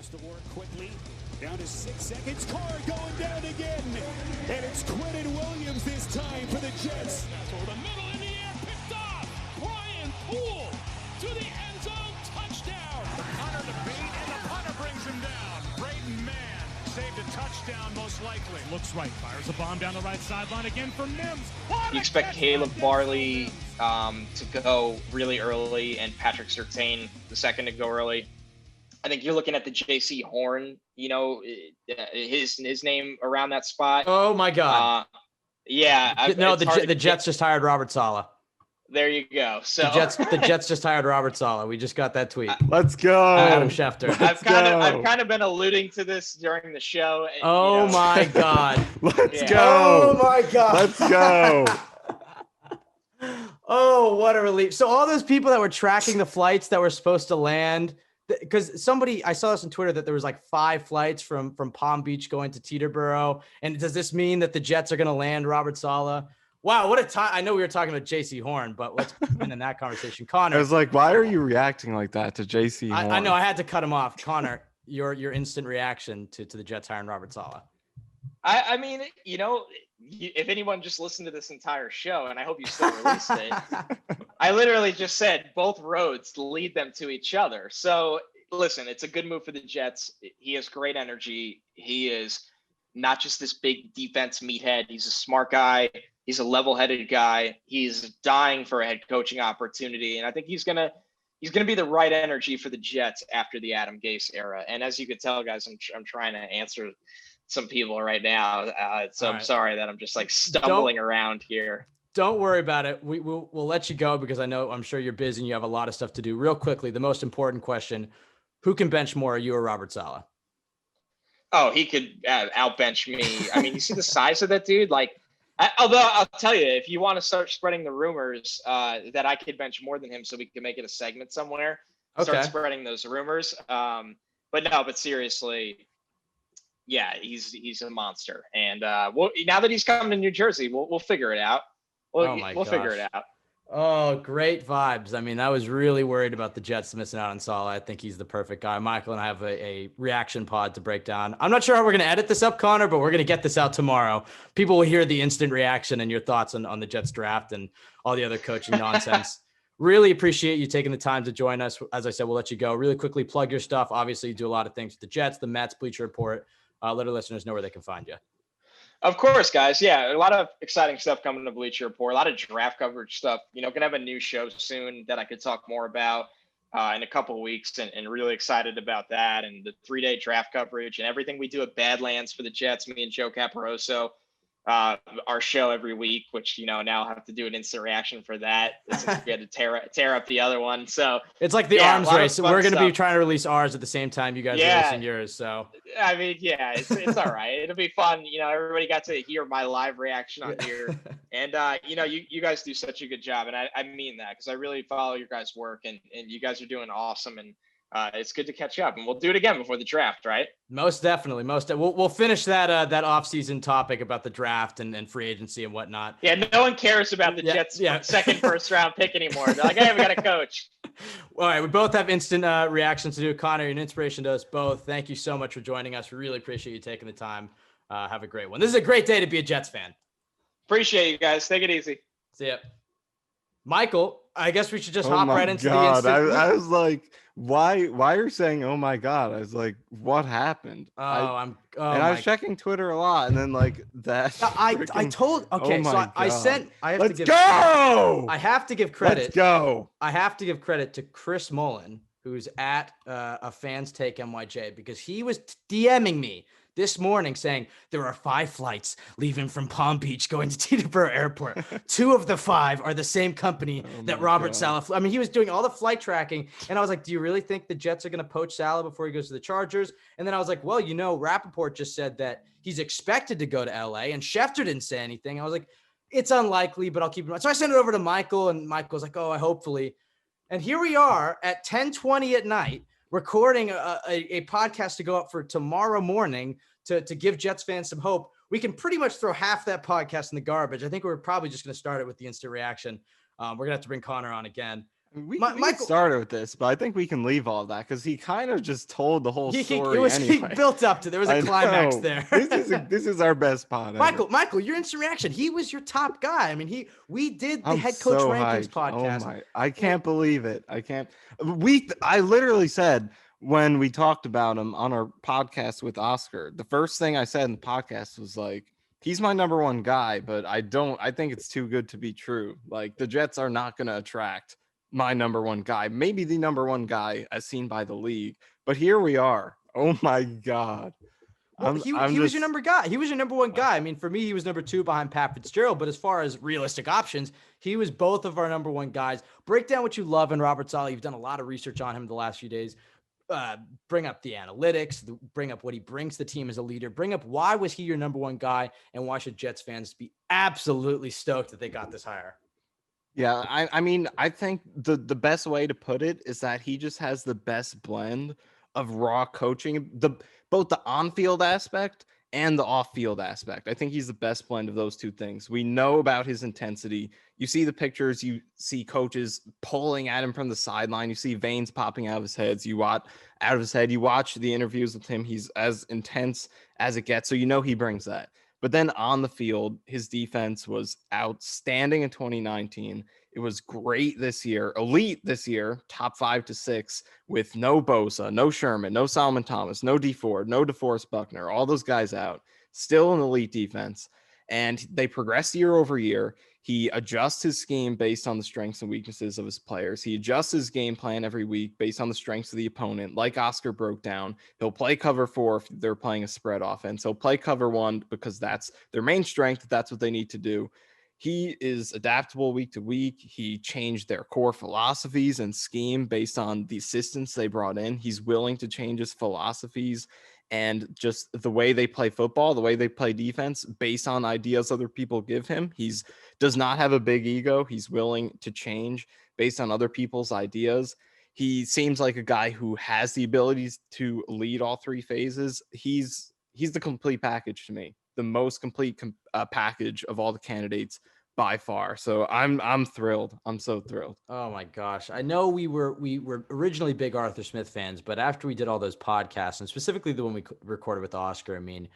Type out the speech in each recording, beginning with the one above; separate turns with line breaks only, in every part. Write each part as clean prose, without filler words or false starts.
Puts the work quickly. Down to 6 seconds. Carr going down again. And it's Quentin Williams this time for the Jets.
Over the middle in the air, picked off. Brian Poole to the end zone, touchdown. The punter to beat, and the punter brings him down. Braden Mann saved a touchdown, most likely.
Looks right, fires a bomb down the right sideline again for Mims.
You expect Caleb Farley to go really early and Patrick Surtain the second to go early. I think you're looking at the J.C. Horn, his name around that spot.
Oh my God.
The
Jets just hired Robert Saleh.
There you go. So
the Jets just hired Robert Saleh. We just got that tweet.
Let's go.
Adam Schefter.
I've kind of been alluding to this during the show. And,
my God.
Let's go.
Oh my God.
Let's go.
Oh, what a relief. So all those people that were tracking the flights that were supposed to land, because I saw this on Twitter that there was like 5 flights from Palm Beach going to Teterboro. And does this mean that the Jets are going to land Robert Saleh? Wow, what a time. I know we were talking about J.C. Horn, but let's end in that conversation. Connor.
I was like, why are you reacting like that to J.C. Horn?
I know, I had to cut him off. Connor, your instant reaction to the Jets hiring Robert Saleh.
I mean, if anyone just listened to this entire show, and I hope you still released it, I literally just said both roads lead them to each other. So listen, it's a good move for the Jets. He has great energy. He is not just this big defense meathead. He's a smart guy. He's a level-headed guy. He's dying for a head coaching opportunity. And I think he's gonna be the right energy for the Jets after the Adam Gase era. And as you could tell, guys, I'm trying to answer some people right now. I'm sorry that I'm just like stumbling around here.
Don't worry about it. We'll let you go because I'm sure you're busy and you have a lot of stuff to do. Real quickly, the most important question: who can bench more, you or Robert Saleh?
Oh, he could outbench me. I mean, you see the size of that dude? Like, although I'll tell you, if you want to start spreading the rumors that I could bench more than him so we can make it a segment somewhere, start spreading those rumors. But seriously, yeah, he's a monster. And now that he's coming to New Jersey, we'll figure it out. We'll figure it out.
Oh, great vibes. I mean, I was really worried about the Jets missing out on Saleh. I think he's the perfect guy. Michael and I have a reaction pod to break down. I'm not sure how we're going to edit this up, Connor, but we're going to get this out tomorrow. People will hear the instant reaction and your thoughts on the Jets draft and all the other coaching nonsense. Really appreciate you taking the time to join us. As I said, we'll let you go. Really quickly plug your stuff. Obviously, you do a lot of things with the Jets, the Mets, Bleacher Report. Let our listeners know where they can find you.
Of course, guys. Yeah, a lot of exciting stuff coming to Bleacher Report. A lot of draft coverage stuff. Gonna have a new show soon that I could talk more about in a couple of weeks, and really excited about that. And the 3-day draft coverage and everything we do at Badlands for the Jets. Me and Joe Caparoso, our show every week, which now I have to do an instant reaction for that since we had to tear up the other one. So
it's like the arms race. We're going to be trying to release ours at the same time you guys are releasing yours. So
I mean, yeah, it's all right. It'll be fun. Everybody got to hear my live reaction on here, and you guys do such a good job, and I mean that because I really follow your guys' work, and you guys are doing awesome, and it's good to catch up, and we'll do it again before the draft, right?
Most definitely. We'll finish that off-season topic about the draft and free agency and whatnot.
Yeah, no one cares about the Jets' second first-round pick anymore. They're like, hey, we got a coach.
All right, we both have instant reactions to do. Connor, you're an inspiration to us both. Thank you so much for joining us. We really appreciate you taking the time. Have a great one. This is a great day to be a Jets fan.
Appreciate you guys. Take it easy.
See ya. Michael, I guess we should just hop right into the instant.
I was like, why are you saying, oh my God? I was like, what happened? I was checking Twitter a lot, and then like that.
I have to give credit.
Let's go.
I have to give credit to Chris Mullen, who's at a Fans Take NYJ, because he was DMing me this morning saying there are 5 flights leaving from Palm Beach going to Teterboro Airport. 2 of the 5 are the same company that Robert Saleh flew. I mean, he was doing all the flight tracking, and I was like, do you really think the Jets are going to poach Saleh before he goes to the Chargers? And then I was like, well, Rappaport just said that he's expected to go to LA, and Schefter didn't say anything. I was like, it's unlikely, but I'll keep it in mind. So I sent it over to Michael, and Michael's like, oh, hopefully. And here we are at 10:20 at night, recording a podcast to go up for tomorrow morning to give Jets fans some hope. We can pretty much throw half that podcast in the garbage. I think we're probably just going to start it with the instant reaction. We're going to have to bring Connor on again.
We started with this, but I think we can leave all that because he kind of just told the whole story anyway.
He built up to. There was a climax there.
This is our best pod.
Michael, your instant reaction. He was your top guy. I mean, we did the head coach rankings podcast.
Oh my! I can't believe it. I can't. I literally said when we talked about him on our podcast with Oscar, the first thing I said in the podcast was like, he's my number one guy, but I think it's too good to be true. Like the Jets are not going to attract my number one guy, maybe the number one guy as seen by the league, but here we are. Oh my God.
Well, he was your number guy. He was your number one guy. I mean, for me, he was number two behind Pat Fitzgerald, but as far as realistic options, he was both of our number one guys. Break down what you love in Robert Saleh. You've done a lot of research on him the last few days. Bring up the analytics, bring up what he brings to the team as a leader, bring up why was he your number one guy, and why should Jets fans be absolutely stoked that they got this hire?
Yeah, I mean, I think the best way to put it is that he just has the best blend of raw coaching, both the on-field aspect and the off-field aspect. I think he's the best blend of those two things. We know about his intensity. You see the pictures, you see coaches pulling at him from the sideline. You see veins popping out of his head. You watch the interviews with him. He's as intense as it gets. So you know he brings that. But then on the field, his defense was outstanding in 2019. It was great this year, elite this year, top 5 to 6, with no Bosa, no Sherman, no Solomon Thomas, no D Ford, no DeForest Buckner, all those guys out. Still an elite defense. And they progress year over year. He adjusts his scheme based on the strengths and weaknesses of his players. He adjusts his game plan every week based on the strengths of the opponent. Like Oscar broke down, he'll play cover 4 if they're playing a spread offense. He'll play cover 1 because that's their main strength. That's what they need to do. He is adaptable week to week. He changed their core philosophies and scheme based on the assistants they brought in. He's willing to change his philosophies and just the way they play football, the way they play defense based on ideas other people give him. He's does not have a big ego. He's willing to change based on other people's ideas. He seems like a guy who has the abilities to lead all 3 phases. He's the complete package to me, the most complete package of all the candidates by far. So I'm thrilled. I'm so thrilled.
Oh my gosh. I know we were originally big Arthur Smith fans, but after we did all those podcasts, and specifically the one we recorded with Oscar, I mean,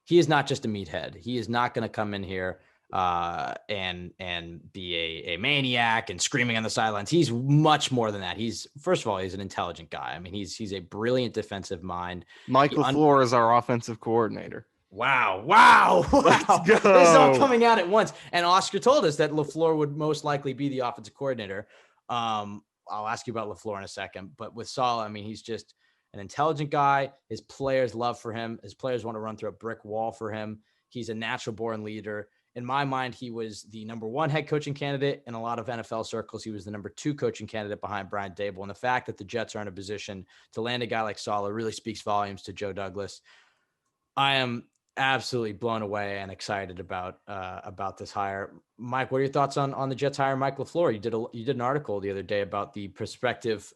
he is not just a meathead. He is not going to come in here and be a maniac and screaming on the sidelines. He's much more than that. First of all, he's an intelligent guy. I mean, he's a brilliant defensive mind.
Mike LaFleur is our offensive coordinator.
Wow. This is all coming out at once. And Oscar told us that LaFleur would most likely be the offensive coordinator. I'll ask you about LaFleur in a second, but with Saleh, I mean, he's just an intelligent guy. His players love for him. His players want to run through a brick wall for him. He's a natural born leader. In my mind, he was the number 1 head coaching candidate in a lot of NFL circles. He was the number 2 coaching candidate behind Brian Daboll. And the fact that the Jets are in a position to land a guy like Saleh really speaks volumes to Joe Douglas. I am absolutely blown away and excited about this hire. Mike, what are your thoughts on the Jets hire Mike LaFleur? You did an article the other day about the prospective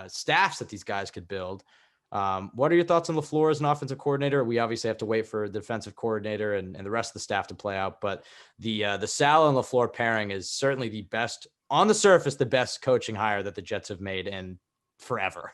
staffs that these guys could build. What are your thoughts on LaFleur as an offensive coordinator? We obviously have to wait for the defensive coordinator and the rest of the staff to play out, but the Saleh and LaFleur pairing is certainly the best on the surface, the best coaching hire that the Jets have made in forever.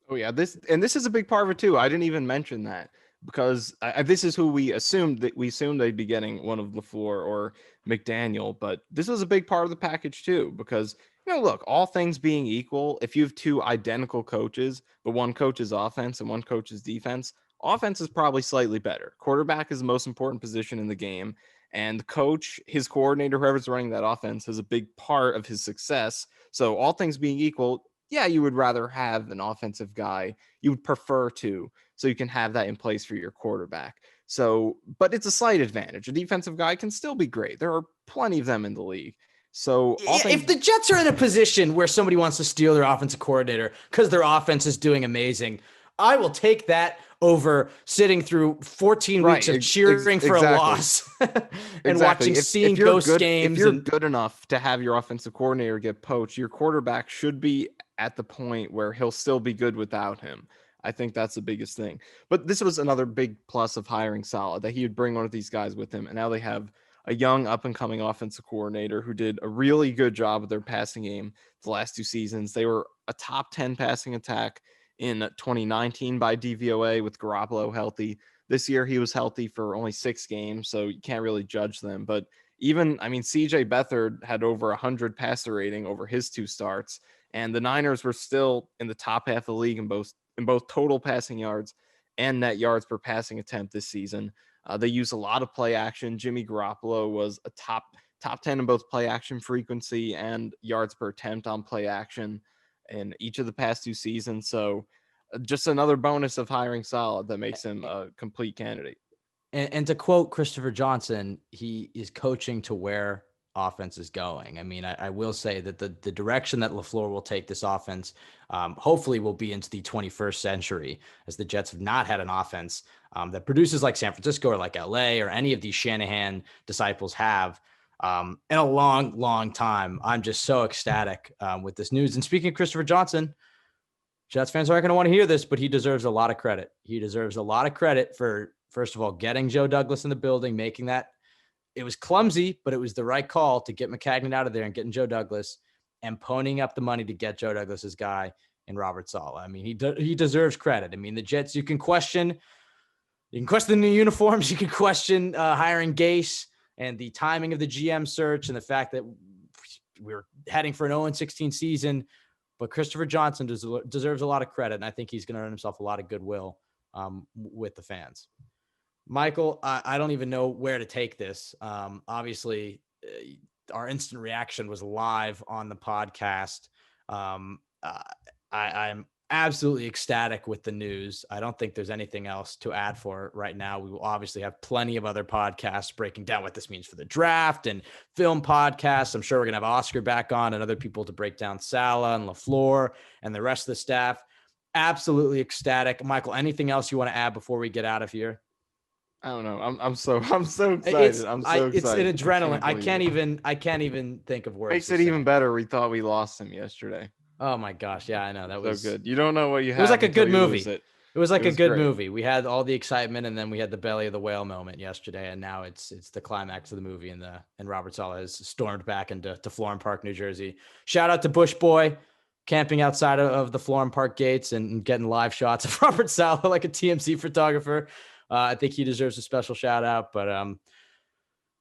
Oh yeah, this is a big part of it too. I didn't even mention that because this is who we assumed they'd be getting, one of LaFleur or McDaniel, but this was a big part of the package too, because look, all things being equal, if you have 2 identical coaches, but one coaches offense and one coaches defense, offense is probably slightly better. Quarterback is the most important position in the game, and the coach, his coordinator, whoever's running that offense, is a big part of his success. So all things being equal, yeah, you would rather have an offensive guy. You would prefer to, so you can have that in place for your quarterback. So, but it's a slight advantage. A defensive guy can still be great. There are plenty of them in the league. So
if the Jets are in a position where somebody wants to steal their offensive coordinator because their offense is doing amazing, I will take that over sitting through 14 weeks of cheering for a loss and seeing ghost games.
If you're good enough to have your offensive coordinator get poached, your quarterback should be at the point where he'll still be good without him. I think that's the biggest thing. But this was another big plus of hiring Saleh, that he would bring one of these guys with him. And now they have a young up-and-coming offensive coordinator who did a really good job with their passing game the last 2 seasons. They were a top 10 passing attack in 2019 by DVOA with Garoppolo healthy. This year he was healthy for only 6 games, so you can't really judge them. But even, I mean, CJ Beathard had over 100 passer rating over his 2 starts, and the Niners were still in the top half of the league in both total passing yards and net yards per passing attempt this season. They use a lot of play action. Jimmy Garoppolo was a top 10 in both play action frequency and yards per attempt on play action in each of the past 2 seasons. So just another bonus of hiring Saleh that makes him a complete candidate.
And to quote Christopher Johnson, he is coaching to where offense is going. I mean, I will say that the direction that LaFleur will take this offense hopefully will be into the 21st century, as the Jets have not had an offense that produces like San Francisco or like LA or any of these Shanahan disciples have in a long, long time. I'm just so ecstatic with this news. And speaking of Christopher Johnson, Jets fans aren't going to want to hear this, but he deserves a lot of credit. He deserves a lot of credit for, first of all, getting Joe Douglas in the building, making that. It was clumsy, but it was the right call to get McCagnon out of there and getting Joe Douglas and ponying up the money to get Joe Douglas's guy in Robert Saleh. I mean, he deserves credit. I mean, the Jets, you can question the new uniforms. You can question hiring Gase and the timing of the GM search and the fact that we're heading for an 0-16 season. But Christopher Johnson deserves a lot of credit, and I think he's going to earn himself a lot of goodwill with the fans. Michael, I don't even know where to take this. Obviously, our instant reaction was live on the podcast. I'm absolutely ecstatic with the news. I don't think there's anything else to add for it right now. We will obviously have plenty of other podcasts breaking down what this means for the draft and film podcasts. I'm sure we're going to have Oscar back on and other people to break down Saleh and LaFleur and the rest of the staff. Absolutely ecstatic. Michael, anything else you want to add before we get out of here?
I don't know. I'm so excited.
It's
excited.
It's an adrenaline. I can't even think of words.
Makes it even better. We thought we lost him yesterday.
Oh my gosh. Yeah, I know. That was
so good. You don't know what you have.
It was like a good movie.
It
was like a good
great.
movie. We had all the excitement, and then we had the belly of the whale moment yesterday, and now it's the climax of the movie, and Robert Saleh has stormed back into Florham Park, New Jersey. Shout out to Bush Boy, camping outside of the Florham Park gates and getting live shots of Robert Saleh like a TMZ photographer. I think he deserves a special shout out, but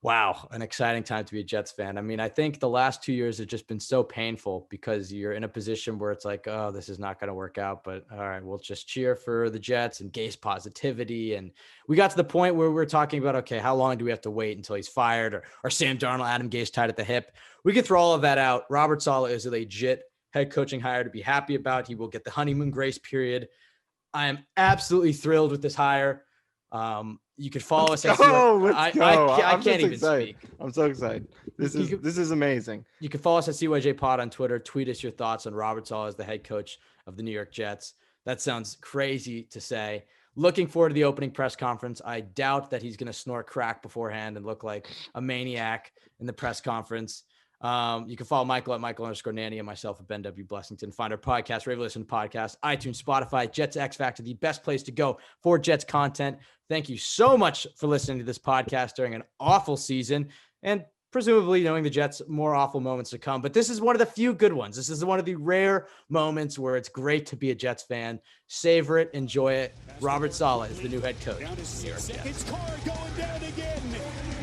wow, an exciting time to be a Jets fan. I mean, I think the last 2 years have just been so painful because you're in a position where it's like, oh, this is not going to work out, but all right, we'll just cheer for the Jets and Gase positivity. And we got to the point where we're talking about, okay, how long do we have to wait until he's fired or Sam Darnold, Adam Gase tied at the hip? We can throw all of that out. Robert Saleh is a legit head coaching hire to be happy about. He will get the honeymoon grace period. I am absolutely thrilled with this hire. You could follow us.
Let's
go.
I
can't even speak.
I'm so excited. This is amazing.
You can follow us at CYJ Pod on Twitter. Tweet us your thoughts on Robert Saleh as the head coach of the New York Jets. That sounds crazy to say. Looking forward to the opening press conference. I doubt that he's going to snort crack beforehand and look like a maniac in the press conference. You can follow Michael at Michael_Nanny and myself at Ben W. Blessington. Find our podcast, Rave Listen Podcast, iTunes, Spotify, Jets X Factor, the best place to go for Jets content. Thank you so much for listening to this podcast during an awful season and presumably knowing the Jets more awful moments to come. But this is one of the few good ones. This is one of the rare moments where it's great to be a Jets fan. Savor it. Enjoy it. Robert Saleh is the new head coach.
Down to 6 seconds. Carr going down again.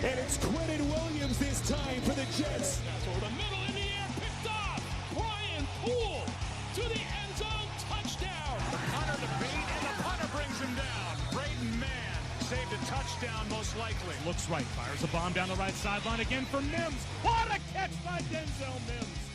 And it's Quentin Williams this time for the Jets.
For the middle in the air, picked off. Brian Poole to the end zone, touchdown. Hunter the beat, and the punter brings him down. Braden Mann saved a touchdown, most likely.
Looks right, fires a bomb down the right sideline again for Mims. What a catch by Denzel Mims.